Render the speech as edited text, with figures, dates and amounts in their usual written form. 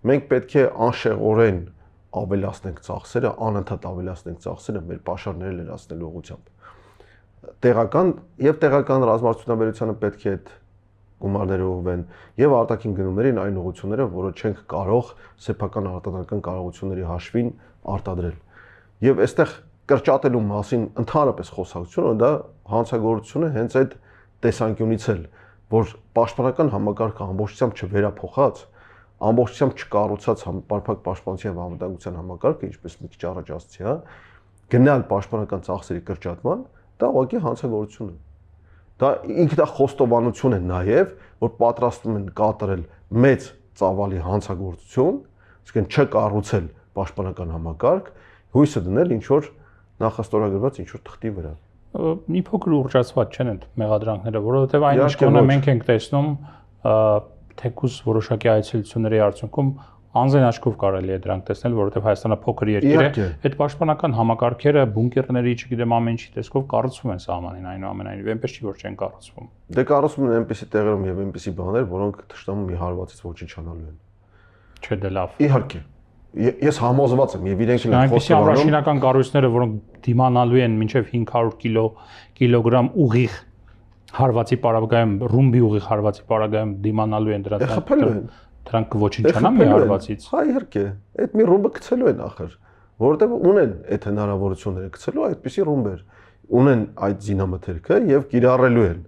մենք պետք է անշեղորեն ավելացնենք ծախսերը, անընդհատ ավելացնենք ծախսերը մեր պաշարները լրացնելու ուղղությամբ։ Տեղական ռազմարտությունաբերությանը պետք է այդ գումարները ուղղվեն եւ արտաքին գնումներին այն ուղղությունները, որը չենք կարող սեփական արտադրական կարողությունների հաշվին արտադրել։ Եվ այստեղ կրճատելու մասին ընդհանրապես խոսակցությունը դա հանցագործությունը հենց այդ տեսանկյունից էլ, որ պաշտպանական համակարգը ամբողջությամբ չվերափոխած, ամբողջությամբ չկառուցած պարփակ պաշտպանության եւ անվտանգության համակարգը, ինչպես մի քիչ առաջ ասացի, հա, գնալ պաշտպանական ծախսերի կրճատման, դա ուղղակի հանցագործություն է։ Դա ինքնախոստովանություն է նաև, որ պատրաստվում են կատարել մեծ ծավալի հանցագործություն, այսինքն չկառուցել պաշտպանական համակարգ, հույսը դնել ինչ որ նախաստորագրված ինչ որ թղթի վրա։ Մի փոքր ուռճացված չեն այդ մեղադրանքները, որովհետև այն ինչ կոնը մենք ենք տեսնում, թեկուզ որոշակի այցելությունների արդյունքում անձեն աչքով կարելի է դրանք տեսնել, որովհետև Հայաստանը փոքր երկիր է, այդ պաշտպանական համակարգերը, բունկերների, չգիտեմ, ամեն ինչի տեսքով կառուցվում են սահմանին, այնուամենայնիվ, այնպես չի որ չեն կառուցվում։ Դե կառուցվում են այնպիսի տեղերում եւ այնպիսի բաներ, որոնք թշնամու մի հարվածից ոչնչանալու են։ Չէ, դե լավ։ Իհարկե։ Ես համոզված եմ եւ իրենք էլ այնպիսի ամրաշինական կառույցները, որոնք դիմանալու են մինչեւ 500 կիլոգրամ ուղիղ հարվածի պարագայում, ռումբի ուղիղ հարվածի պարագայում դիմանալու են դրանք ոչնչանան մի հարվածից։ Հա, իհարկե, այդ մի ռումբը գցելու են ախր, որովհետև ունեն այդ հնարավորությունները գցելու այդպիսի ռումբեր, ունեն այդ զինամթերքը եւ կիրառելու են։